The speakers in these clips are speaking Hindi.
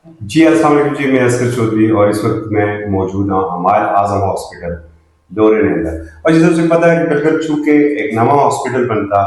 जी, अस्सलाम वालेकुम जी, मैं असगर चौधरी और इस वक्त मैं मौजूद हूँ हमारे आजम हॉस्पिटल दौरे के अंदर। और जिस तरह से पता है कि बिल्कुल चूंकि एक नवा हॉस्पिटल बनता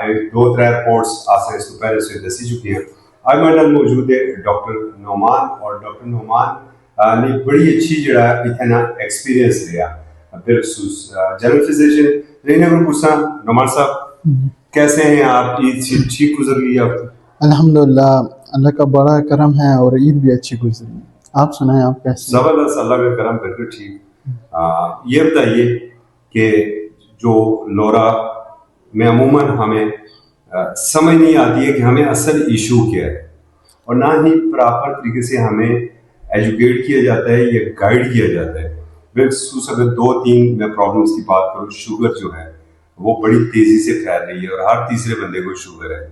एक दो त्रै रिपोर्ट्स आसे इस तो पहले से दसी चुकी हैं। आज मेरे नाल मौजूद है डॉक्टर नोमान और डॉक्टर नोमान ने बड़ी अच्छी जड़ा इतना ना एक्सपीरियंस लिया बिलखसूस जनरल फिजिशियन रहने को पूछा नोमान साहब कैसे हैं आप? ईद ठीक गुजर गई आपकी? अल्हम्दुलिल्लाह। अल्लाह का बड़ा करम है और ईद भी अच्छी गुजरी। आप सुनाएं, आप कैसे हैं? जबरदस्त, अल्लाह का करम, बिल्कुल ठीक। ये बताइए कि जो लोरा में अमूमन हमें समझ नहीं आती है कि हमें असल इशू क्या है और ना ही प्रॉपर तरीके से हमें एजुकेट किया जाता है या गाइड किया जाता है। बिलखसूस अगर दो तीन मैं प्रॉब्लम्स की बात करूँ, शुगर जो है वो बड़ी तेजी से फैल रही है और हर तीसरे बंदे को शुगर है।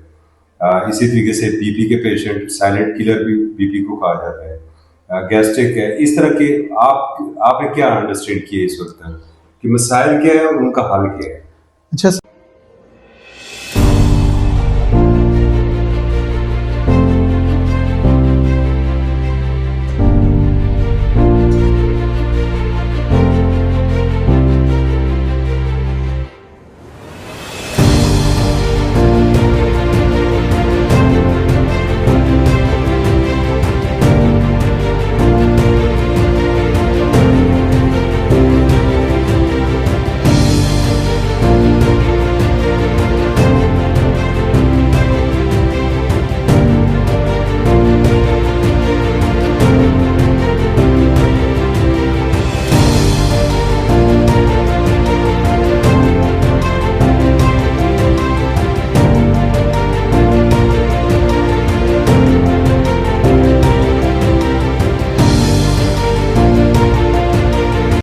इसी तरीके से बीपी के पेशेंट साइलेंट किलर भी बीपी को कहा जाता है, गैस्ट्रिक है, इस तरह के आपने क्या अंडरस्टैंड किया इस वक्त तक कि मसाइल क्या है और उनका हल क्या है? अच्छा।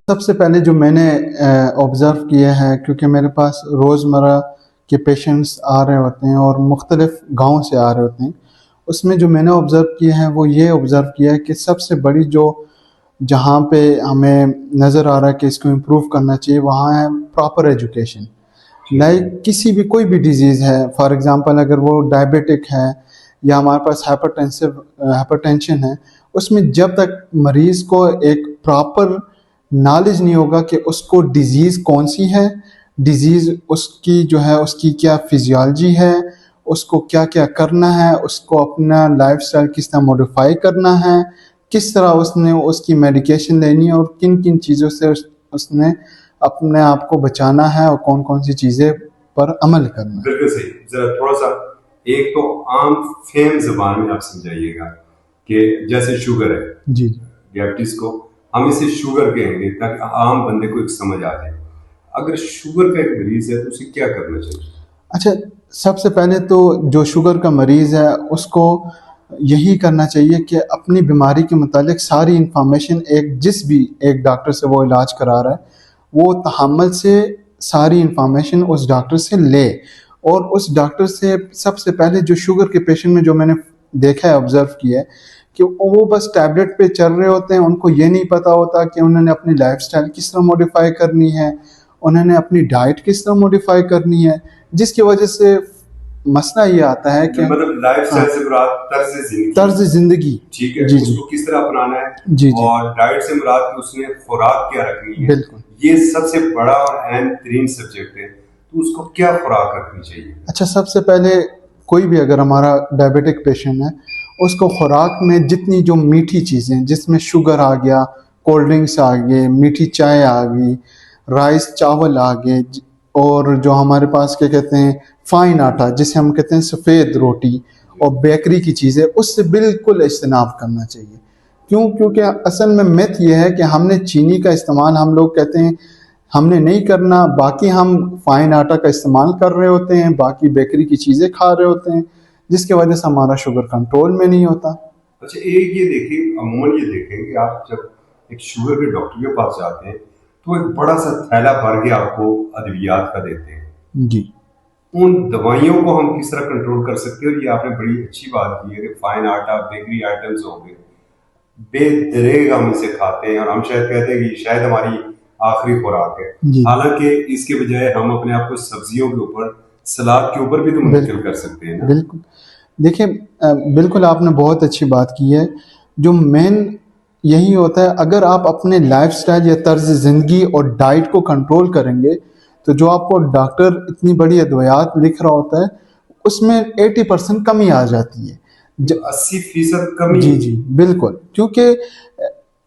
सबसे पहले जो मैंने ऑब्ज़र्व किया है, क्योंकि मेरे पास रोज़मर्रा के पेशेंट्स आ रहे होते हैं और मुख्तलिफ़ गाँव से आ रहे होते हैं, उसमें जो मैंने ऑब्ज़र्व किया है वो ये ऑब्ज़र्व किया है कि सबसे बड़ी जो जहाँ पे हमें नज़र आ रहा है कि इसको इम्प्रूव करना चाहिए, वहाँ है प्रॉपर एजुकेशन। ठीक है। लाइक किसी भी कोई भी डिजीज़ है, फॉर एग्ज़ाम्पल अगर वो डायबिटिक है या हमारे पास हाइपरटेंशन है, उसमें जब तक मरीज़ को एक प्रॉपर नॉलेज नहीं होगा कि उसको डिज़ीज़ कौन सी है, डिज़ीज़ उसकी जो है उसकी क्या फिजियोलॉजी है, उसको क्या क्या करना है, उसको अपना लाइफस्टाइल किस तरह मॉडिफाई करना है, किस तरह उसने उसकी मेडिकेशन लेनी है और किन किन चीज़ों से उसने अपने आप को बचाना है और कौन कौन सी चीज़ें पर अमल करना है। बिल्कुल सही। जरा थोड़ा सा एक तो आम फेम जबान में आप समझाइएगा कि जैसे शुगर है, जी। डायबिटीज को हम इसे शुगर कहेंगे ताकि आम बंदे को एक समझ आ जाए। अगर शुगर का एक मरीज है तो उसे क्या करना चाहिए? अच्छा, सबसे पहले तो जो शुगर का मरीज़ है उसको यही करना चाहिए कि अपनी बीमारी के मुतालिक सारी इन्फॉर्मेशन जिस भी एक डॉक्टर से वो इलाज करा रहा है, वो तहम्मुल से सारी इन्फॉर्मेशन उस डॉक्टर से ले। और उस डॉक्टर से सबसे पहले जो शुगर के पेशेंट में जो मैंने देखा है, ऑब्ज़र्व किया है कि वो बस टैबलेट पे चल रहे होते हैं, उनको ये नहीं पता होता कि उन्होंने अपनी लाइफ़स्टाइल किस तरह मॉडिफ़ाई करनी है, उन्होंने अपनी डाइट किस तरह मॉडिफ़ाई करनी है, जिसकी वजह से मसला ये आता है कि मतलब लाइफ हाँ, स्टाइल से मुराद तर्ज जिंदगी। तर्ज ज़िंदगी। ठीक है, जी, जी। उसको किस तरह अपनाना है जी, जी। और डाइट से मुराद कि उसने खुराक क्या रखनी है, बिल्कुल। ये सबसे बड़ा और अहम तरीन सब्जेक्ट है। तो उसको क्या खुराक रखनी चाहिए? अच्छा, सबसे पहले कोई भी अगर हमारा डायबिटिक पेशेंट है, उसको खुराक में जितनी जो मीठी चीज़ें जिसमें शुगर आ गया, कोल्ड ड्रिंक्स आ गए, मीठी चाय आ गई, राइस चावल आ गए, और जो हमारे पास क्या कहते हैं फाइन आटा जिसे हम कहते हैं सफ़ेद रोटी, और बेकरी की चीज़ें, उससे बिल्कुल इज्तनाब करना चाहिए। क्यों? क्योंकि असल में मिथ ये है कि हमने चीनी का इस्तेमाल, हम लोग कहते हैं हमने नहीं करना, बाकी हम फाइन आटा का इस्तेमाल कर रहे होते हैं, बाकी बेकरी की चीज़ें खा रहे होते हैं, जिसकी वजह से हमारा शुगर कंट्रोल में नहीं होता। अच्छा, एक ये देखिए, अमूमन ये देखें कि आप जब एक शुगर के डॉक्टर के पास जाते हैं तो एक बड़ा सा थैला भर के आपको अद्वियात का देते हैं। जी। उन दवाइयों को हम किस तरह कंट्रोल कर सकते हैं? और ये आपने बड़ी अच्छी बात की है कि फाइन आटा, बेकरी आइटम्स हो गए, बेदरेग हम इसे खाते हैं और हम शायद कहते हैं कि शायद हमारी आखिरी खुराक है। जी। हालांकि इसके बजाय हम अपने आप को सब्जियों के ऊपर, सलाद के ऊपर भी तो मुंतकिल बिल्कुल। कर सकते हैं ना। बिल्कुल। देखिए बिल्कुल आपने बहुत अच्छी बात की है। जो मेन यही होता है, अगर आप अपने लाइफस्टाइल या तर्ज ज़िंदगी और डाइट को कंट्रोल करेंगे, तो जो आपको डॉक्टर इतनी बड़ी अद्वियात लिख रहा होता है, उसमें 80% कमी आ जाती है। 80% कमी। जी जी बिल्कुल, क्योंकि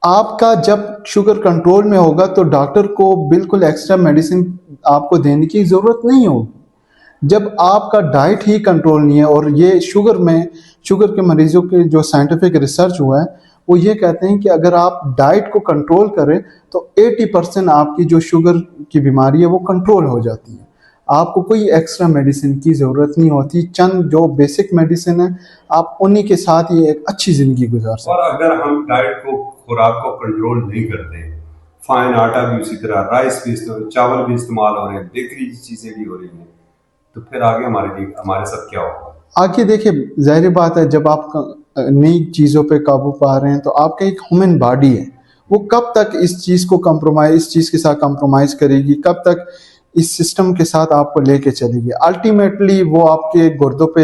आपका जब शुगर कंट्रोल में होगा तो डॉक्टर को बिल्कुल एक्स्ट्रा मेडिसिन आपको देने की ज़रूरत नहीं होगी। जब आपका डाइट ही कंट्रोल नहीं है, और ये शुगर के मरीजों के जो साइंटिफिक रिसर्च हुआ है वो ये कहते हैं कि अगर आप डाइट को कंट्रोल करें तो 80% आपकी जो शुगर की बीमारी है वो कंट्रोल हो जाती है। आपको कोई एक्स्ट्रा मेडिसिन की ज़रूरत नहीं होती। चंद जो बेसिक मेडिसिन है, आप उन्हीं के साथ ही एक अच्छी ज़िंदगी गुजार सकते और अगर हम डाइट को, खुराक को कंट्रोल नहीं करते, फाइन आटा भी उसी तरह, राइस भी इस्तेमाल, चावल भी इस्तेमाल हो रहे हैं, बेकरी चीज़ें भी हो रही हैं, तो फिर आगे हमारे साथ क्या होगा? हैं। आगे देखिए, जाहिर बात है, जब आप नई चीज़ों पे काबू पा रहे हैं तो आपका एक ह्यूमन बॉडी है, वो कब तक इस चीज़ के साथ कंप्रोमाइज़ करेगी, कब तक इस सिस्टम के साथ आपको लेके चलेगी। अल्टीमेटली वो आपके गुर्दों पे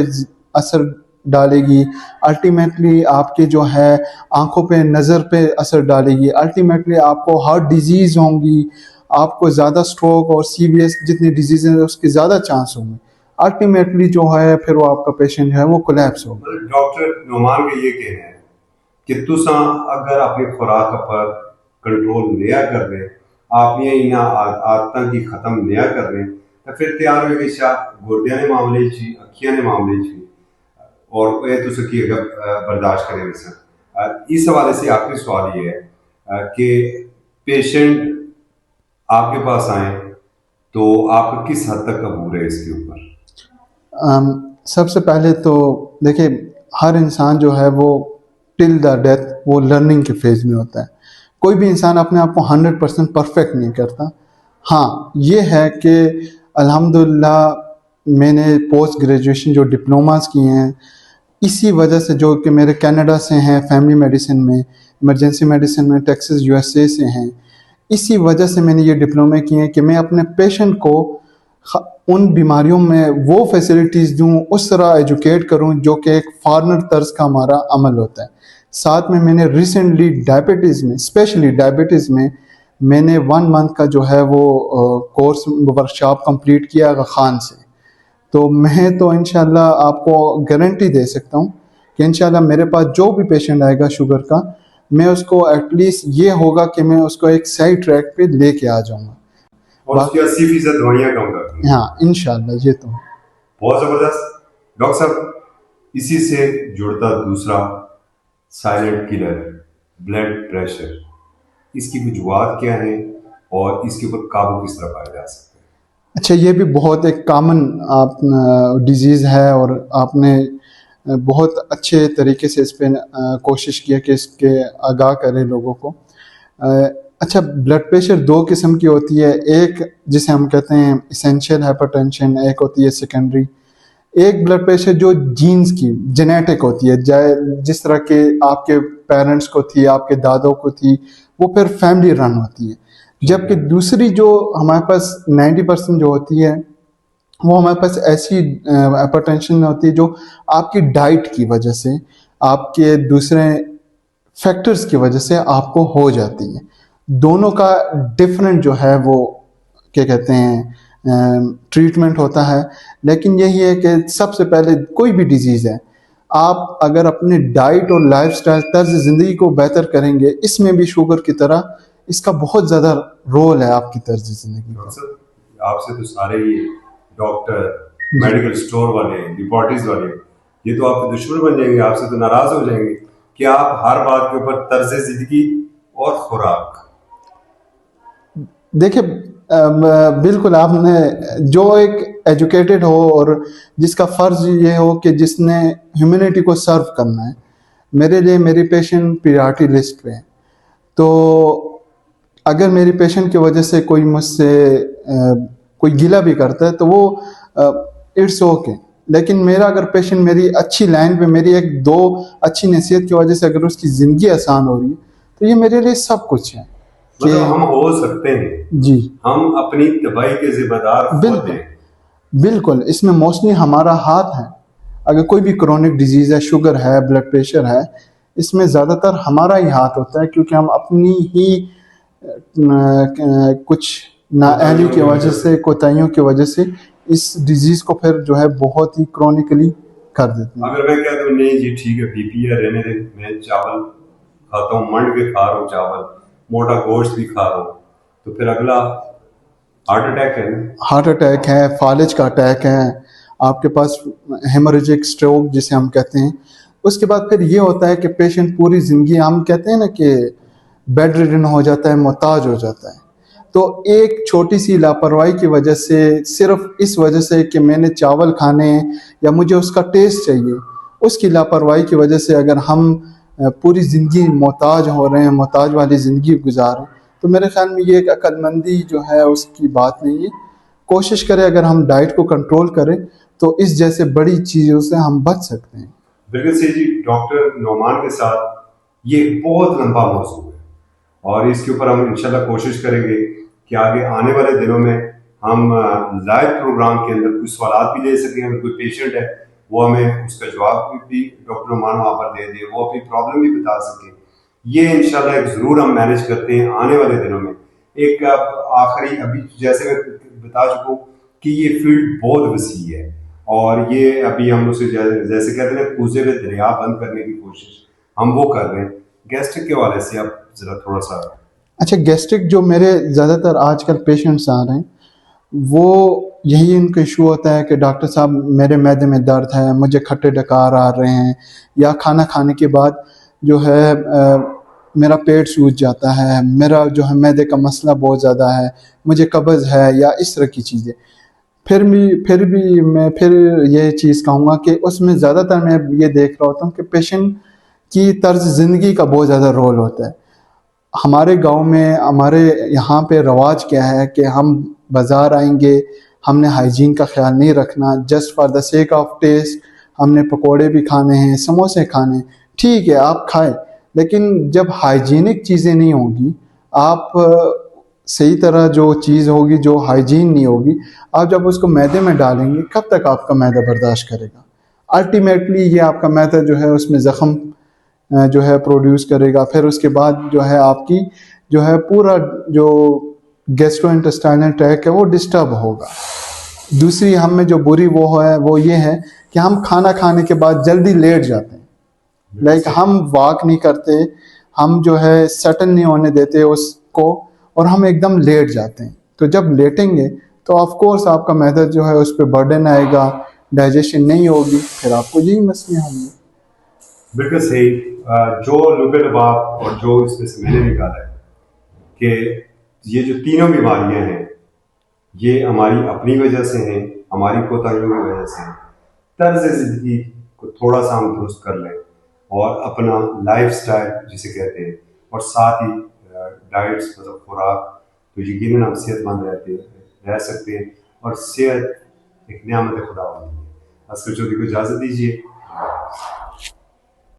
असर डालेगी, अल्टीमेटली आपके जो है आंखों पे, नज़र पे असर डालेगी, अल्टीमेटली आपको हार्ट डिजीज़ होंगी, आपको ज़्यादा स्ट्रोक और सीवीएस जितनी डिजीज़ हैं उसके ज़्यादा चांस होंगे। अल्टीमेटली जो है फिर वो आपका पेशेंट है वो कोलैप्स होगा। डॉक्टर नुमान का ये कहना है कि तुसा अगर अपनी खुराक पर कंट्रोल नया कर रहे, आपनियां इन्हां आदतां की खत्म नया कर रहे, तो फिर तैयार हो गई शाह गुर्दियां ने मामले ची, अखियां ने मामले ची, और ये तुस की अगर बर्दाश्त करें वैसा। इस हवाले से आखिरी सवाल ये है कि पेशेंट आपके पास आए तो आप किस हद तक कबूल है इसके ऊपर? सबसे पहले तो देखिए, हर इंसान जो है वो टिल द डेथ वो लर्निंग के फेज में होता है। कोई भी इंसान अपने आप को 100% परफेक्ट नहीं करता। हाँ, ये है कि अल्हम्दुलिल्लाह मैंने पोस्ट ग्रेजुएशन जो डिप्लोमास किए हैं, इसी वजह से, जो कि मेरे कनाडा से हैं, फैमिली मेडिसिन में, इमरजेंसी मेडिसिन में टेक्सास यूएसए से हैं, इसी वजह से मैंने ये डिप्लोमे किए हैं कि मैं अपने पेशेंट को उन बीमारियों में वो फैसिलिटीज़ दूँ, उस तरह एजुकेट करूँ जो कि एक फॉरनर तर्ज का हमारा अमल होता है। साथ में मैंने रिसेंटली डायबिटीज़ में, स्पेशली डायबिटीज़ में, मैंने 1 मंथ का जो है वो कोर्स वर्कशॉप कंप्लीट किया आगा खान से। तो मैं तो इंशाल्लाह आपको गारंटी दे सकता हूँ कि इंशाल्लाह मेरे पास जो भी पेशेंट आएगा शुगर का, मैं उसको एटलीस्ट ये होगा कि मैं उसको एक सही ट्रैक पे लेके आ जाऊँगा और उसकी 80% दवाइयाँ कम कर दूँगा। हाँ इंशाल्लाह, ये तो बहुत ज़बरदस्त। डॉक्टर साहब, इसी से जुड़ता दूसरा साइलेंट किलर, ब्लड प्रेशर, इसकी वजूहत क्या है और इसके ऊपर काबू किस तरह पाया जा सकता है? अच्छा, ये भी बहुत एक कॉमन आप डिजीज़ है, और आपने बहुत अच्छे तरीके से इस पे कोशिश किया कि इसके आगाह करें लोगों को। अच्छा, ब्लड प्रेशर 2 किस्म की होती है, एक जिसे हम कहते हैं इसेंशियल हाइपरटेंशन, एक होती है सेकेंडरी। एक ब्लड प्रेशर जो जीन्स की जेनेटिक होती है, जिस तरह के आपके पेरेंट्स को थी, आपके दादों को थी, वो फिर फैमिली रन होती है। जबकि दूसरी जो हमारे पास 90% जो होती है, वो हमारे पास ऐसी हाइपरटेंशन होती है जो आपकी डाइट की वजह से, आपके दूसरे फैक्टर्स की वजह से आपको हो जाती है। दोनों का डिफरेंट जो है वो क्या कहते हैं ट्रीटमेंट होता है। लेकिन यही है कि सबसे पहले कोई भी डिजीज़ है, आप अगर अपने डाइट और लाइफस्टाइल, तर्ज ज़िंदगी को बेहतर करेंगे, इसमें भी शुगर की तरह इसका बहुत ज़्यादा रोल है आपकी तर्ज ज़िंदगी का। आपसे तो सारे ही डॉक्टर, मेडिकल स्टोर वाले, लेबोरेटरीज वाले, ये तो आपके दुश्मन बन जाएंगे, आपसे तो नाराज हो जाएंगे कि आप हर बात के ऊपर तर्ज जिंदगी और खुराक। देखिए बिल्कुल, आपने जो एक एजुकेटेड हो और जिसका फ़र्ज़ ये हो कि जिसने ह्यूमैनिटी को सर्व करना है, मेरे लिए मेरी पेशेंट प्रायोरिटी लिस्ट पे है। तो अगर मेरी पेशेंट की वजह से कोई मुझसे कोई गिला भी करता है तो वो इट्स ओके। लेकिन मेरा अगर पेशेंट मेरी अच्छी लाइन पे, मेरी 1-2 अच्छी नसीहत की वजह से अगर उसकी ज़िंदगी आसान हो रही है, तो ये मेरे लिए सब कुछ है। मतलब हम हो सकते हैं जी, हम अपनी तबाही के जिम्मेदार खुद हैं। बिल्कुल, इसमें मोस्टली हमारा हाथ है। अगर कोई भी क्रोनिक डिजीज़ है, शुगर है, ब्लड प्रेशर है, इसमें ज़्यादातर हमारा ही हाथ होता है, क्योंकि हम अपनी ही कुछ नाअहली की वजह से, कोताहियों की वजह से इस डिजीज़ को फिर जो है बहुत ही क्रॉनिकली कर देते हैं। अगर मैं कहता हूँ नहीं जी ठीक है बीपी है रहने दे, मैं चावल खाता हूँ, मंड के खा रहा हूँ चावल, मोटा गोश्त भी खा रहा हूँ, तो फिर अगला हार्ट अटैक है ना। हार्ट अटैक है, फालिज का अटैक है, आपके पास हेमोरेजिक स्ट्रोक जिसे हम कहते हैं। उसके बाद फिर ये होता है कि पेशेंट पूरी ज़िंदगी, हम कहते हैं ना कि बेड रिडन हो जाता है, मोहताज हो जाता है। तो एक छोटी सी लापरवाही की वजह से, सिर्फ इस वजह से कि मैंने चावल खाने हैं या मुझे उसका टेस्ट चाहिए, उसकी लापरवाही की वजह से अगर हम पूरी ज़िंदगी मोहताज हो रहे हैं, मोहताज वाली ज़िंदगी गुजार रहे हैं, तो मेरे ख्याल में ये एक अक्लमंदी जो है उसकी बात नहीं है। कोशिश करें, अगर हम डाइट को कंट्रोल करें तो इस जैसे बड़ी चीज़ों से हम बच सकते हैं। बिल्कुल सही जी। डॉक्टर नोमान के साथ ये बहुत लंबा मौजू है और इसके ऊपर हम इंशाल्लाह कोशिश करेंगे कि आगे आने वाले दिनों में हम लाइव प्रोग्राम के अंदर कुछ सवाल भी ले सकें। अगर कोई पेशेंट है वो हमें उसका जवाब भी डॉक्टर नोमान वहाँ पर दे दे, वो अपनी प्रॉब्लम भी बता सके। ये इंशाल्लाह एक ज़रूर हम मैनेज करते हैं आने वाले दिनों में। एक आखिरी, अभी जैसे मैं बता चुका हूँ कि ये फील्ड बहुत वसी है और ये अभी हम उसे जैसे कहते हैं कूजे में दरिया बंद करने की कोशिश हम वो कर रहे हैं। गैस्ट्रिक के हवाले से आप जरा थोड़ा सा। अच्छा, गैस्ट्रिक जो मेरे ज़्यादातर आजकल पेशेंट्स आ रहे हैं, वो यही इनका इशू होता है कि डॉक्टर साहब मेरे मैदे में दर्द है, मुझे खट्टे डकार आ रहे हैं, या खाना खाने के बाद जो है मेरा पेट सूज जाता है, मेरा जो है मैदे का मसला बहुत ज़्यादा है, मुझे कब्ज़ है, या इस तरह की चीज़ें। फिर भी मैं ये चीज़ कहूँगा कि उसमें ज़्यादातर मैं ये देख रहा होता हूँ कि पेशेंट की तर्ज ज़िंदगी का बहुत ज़्यादा रोल होता है। हमारे गांव में, हमारे यहाँ पे रवाज क्या है कि हम बाज़ार आएंगे, हमने हाइजीन का ख्याल नहीं रखना, just for the sake of taste हमने पकोड़े भी खाने हैं, समोसे खाने हैं, ठीक है आप खाएं, लेकिन जब हाइजीनिक चीज़ें नहीं होंगी, आप सही तरह जो चीज़ होगी, जो हाइजीन नहीं होगी, आप जब उसको मैदे में डालेंगे, कब तक आपका मैदा बर्दाश्त करेगा? अल्टीमेटली ये आपका मैदा जो है उसमें ज़ख़म जो है प्रोड्यूस करेगा। फिर उसके बाद जो है आपकी जो है पूरा जो गैस्ट्रोइंटेस्टाइनल ट्रैक है वो डिस्टर्ब होगा। दूसरी हम में जो बुरी वो ये है कि हम खाना खाने के बाद जल्दी लेट जाते हैं। लाइक हम वॉक नहीं करते, हम जो है सेटल नहीं होने देते उसको, और हम एकदम लेट जाते हैं। तो जब लेटेंगे तो ऑफ कोर्स आपका मैदा जो है उस पर बर्डन आएगा, डाइजेशन नहीं होगी, फिर आपको यही मसले होंगे। बिल्कुल सही। जो लुबे लबाब और जो इसमें से मैंने निकाला है कि ये जो तीनों बीमारियां हैं ये हमारी अपनी वजह से हैं, हमारी कोताहियों की वजह से हैं। तर्ज ज़िंदगी को थोड़ा सा हम दुरुस्त कर लें और अपना लाइफ स्टाइल जिसे कहते हैं, और साथ ही डाइट्स मतलब खुराक, तो यकीनन हम सेहतमंद रह सकते हैं। और सेहत एक नियामत खुदा होती है। अस्कर चौधरी को इजाज़त दीजिए।